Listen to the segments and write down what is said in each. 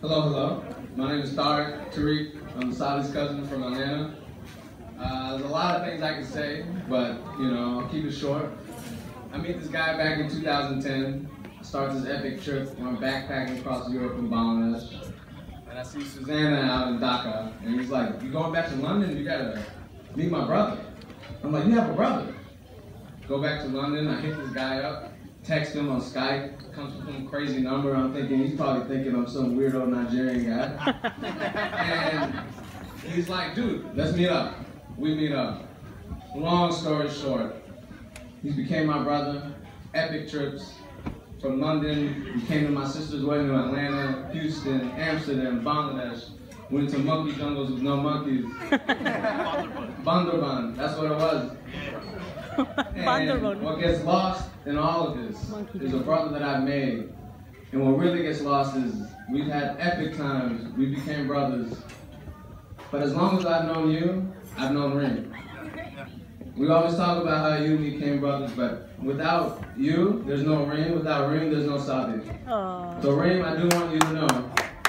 Hello, hello. My name is Tareq. I'm Saadi's cousin from Atlanta. There's a lot of things I could say, but I'll keep it short. I meet this guy back in 2010. Starts this epic trip, backpacking across Europe and Bangladesh. And I see Susanna out in Dhaka, and he's like, "You going back to London? You gotta meet my brother." I'm like, "You have a brother?" Go back to London. I hit this guy up, text him on Skype. Comes with some crazy number. I'm thinking he's probably thinking I'm some weirdo Nigerian guy. And he's like, "Dude, let's meet up." We meet up. Long story short, he became my brother. Epic trips. From London, we came to my sister's wedding in Atlanta, Houston, Amsterdam, Bangladesh. Went to monkey jungles with no monkeys. Bandarban, that's what it was. And what gets lost in all of this is a brother that I've made. And what really gets lost is we've had epic times, we became brothers. But as long as I've known you, I've known Reem. We always talk about how you and me became brothers, but without you, there's no Reem. Without Reem, there's no Saadi. So Reem, I do want you to know,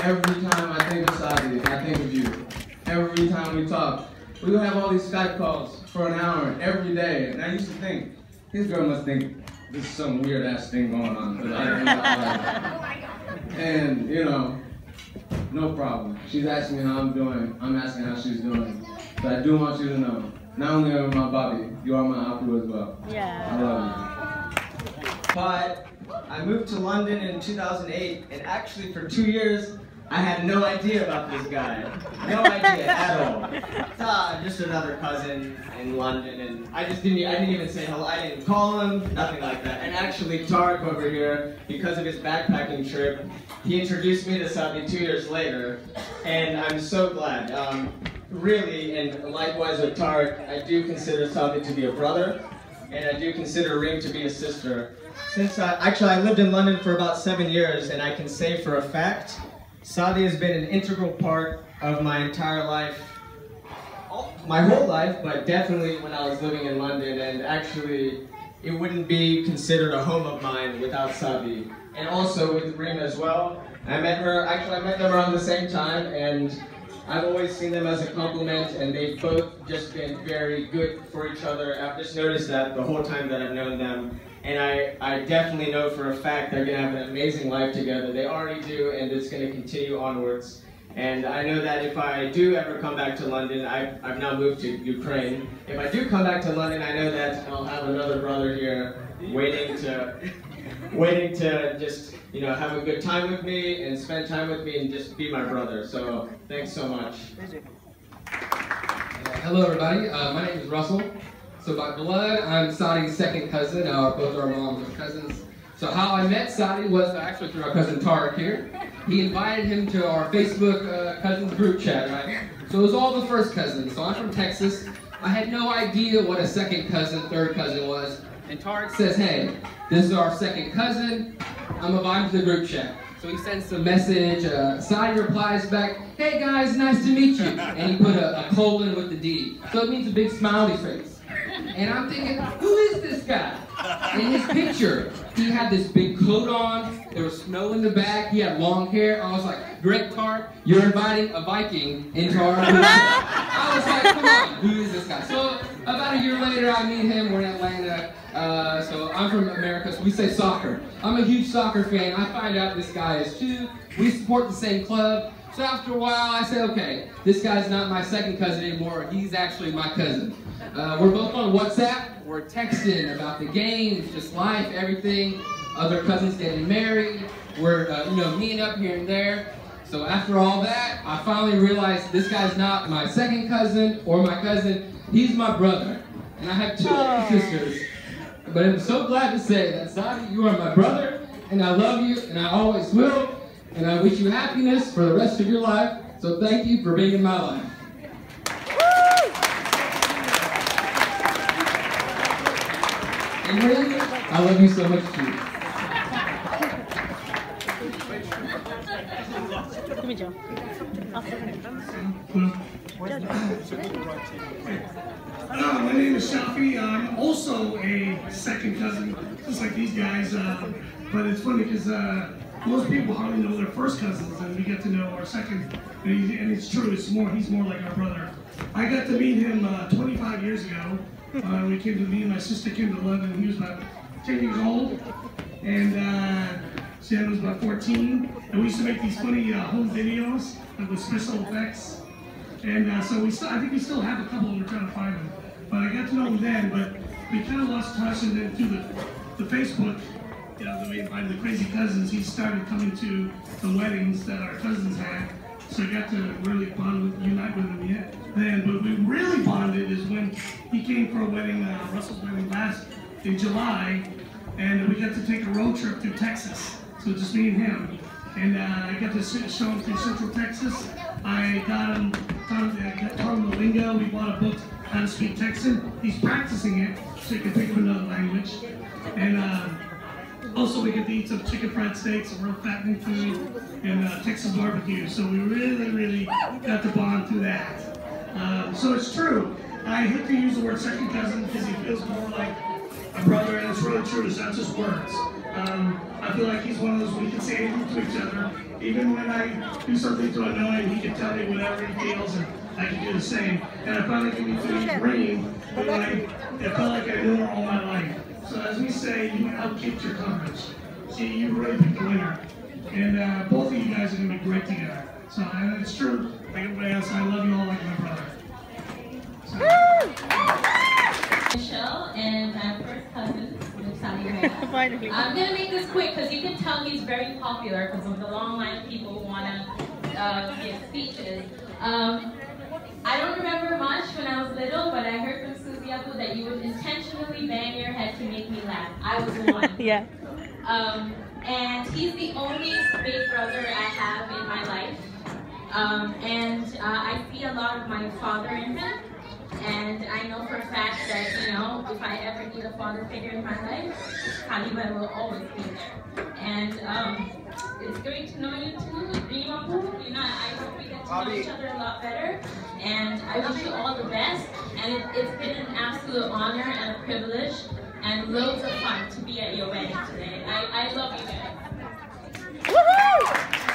every time I think of Saadi, I think of you. Every time we talk, we would have all these Skype calls for an hour every day, and I used to think, this girl must think this is some weird ass thing going on, because I didn't know. And no problem. She's asking me how I'm doing. I'm asking how she's doing. But I do want you to know, not only are you my Bobby, you are my Apu as well. Yeah. I love you. But I moved to London in 2008, and actually for 2 years, I had no idea about this guy. No idea at all. Just another cousin in London, and I didn't even say hello. I didn't call him, nothing like that. And actually, Tareq over here, because of his backpacking trip, he introduced me to Saadi 2 years later, and I'm so glad. Really, and likewise with Tareq, I do consider Saadi to be a brother, and I do consider Reem to be a sister. Since I lived in London for about 7 years, and I can say for a fact, Saadi has been an integral part of my entire life, my whole life, but definitely when I was living in London, and actually it wouldn't be considered a home of mine without Saadi. And also with Reem as well. I met them around the same time, and I've always seen them as a compliment, and they've both just been very good for each other. I've just noticed that the whole time that I've known them. And I definitely know for a fact they're going to have an amazing life together. They already do, and it's going to continue onwards. And I know that if I do ever come back to London, I've now moved to Ukraine. If I do come back to London, I know that I'll have another brother here waiting to just have a good time with me and spend time with me and just be my brother. So thanks so much. Hello everybody, my name is Russell. So by blood, I'm Saadi's second cousin. Both our moms are cousins. So how I met Saadi was actually through our cousin Tareq here. He invited him to our Facebook cousins group chat, right? So it was all the first cousins. So I'm from Texas. I had no idea what a second cousin, third cousin was. And Tareq says, "Hey, this is our second cousin. I'm gonna invite him to the group chat." So he sends a message. Saadi replies back, "Hey guys, nice to meet you." And he put a colon with the D. So it means a big smiley face. And I'm thinking, who is this guy? In his picture, he had this big coat on, there was snow in the back, he had long hair. I was like, "Great, Tareq, you're inviting a Viking into our group." I was like, come on, who is this guy? So about a year later, I meet him, we're in Atlanta. So I'm from America, so we say soccer. I'm a huge soccer fan. I find out this guy is too. We support the same club. So after a while, I say, okay, this guy's not my second cousin anymore. He's actually my cousin. We're both on WhatsApp. We're texting about the games, just life, everything. Other cousins getting married. We're, meeting up here and there. So after all that, I finally realized this guy's not my second cousin or my cousin. He's my brother. And I have two older sisters. But I'm so glad to say that, Saadi, you are my brother, and I love you, and I always will. And I wish you happiness for the rest of your life. So thank you for being in my life. And Reem, I love you so much too. Give me Joe. My name is Shafi. I'm also a second cousin, just like these guys. But it's funny because most people hardly know their first cousins, and we get to know our second. And it's true, he's more like our brother. I got to meet him 25 years ago. Me and my sister came to London. He was about 10 years old, and Sam was about 14. And we used to make these funny home videos with special effects. And so I think we still have a couple, and we're trying to find them. But I got to know him then, but we kind of lost touch, and then through the Facebook, you know, the way by the crazy cousins, he started coming to the weddings that our cousins had. So I got to really unite with him yet then. But we really bonded is when he came for a wedding, Russell's wedding in July, and we got to take a road trip through Texas. So just me and him. And I got to show him through Central Texas. I taught him the lingo. We bought a book, How to Speak Texan. He's practicing it so he can pick up another language. And also we get to eat some chicken fried steaks, some real fattening food, and Texas barbecue. So we really got to bond through that. So it's true. I hate to use the word second cousin because he feels more like a brother, and it's really true. It's not just words. I feel like he's one of those we can say anything to each other. Even when I do something to annoy him, he can tell me whatever he feels, and I can do the same. And I finally can be to Reem, but I felt like I knew her all my life. So as we say, you outkicked your coverage. See, you really picked the winner. And both of you guys are going to be great together. So, and it's true, like everybody else, I love you all like my brother. So. Michelle, and I'm first cousin with Saadi and Reem. I'm going to make this quick because you can tell he's very popular because of the long line of people who want to give speeches. I don't remember much when I was little, but I heard from Susie Abu that you would intentionally bang your head to make me laugh. I was the one. Yeah. And he's the only big brother I have in my life. I see a lot of my father in him. And I know for a fact that, you know, if I ever need a father figure in my life, Khalifa will always be there. And it's great to know you too, Reem Abu. You know, I hope we get to know each other a lot better. And I wish you all the best. And it's been an absolute honor and a privilege and loads of fun to be at your wedding today. I love you guys. Woohoo!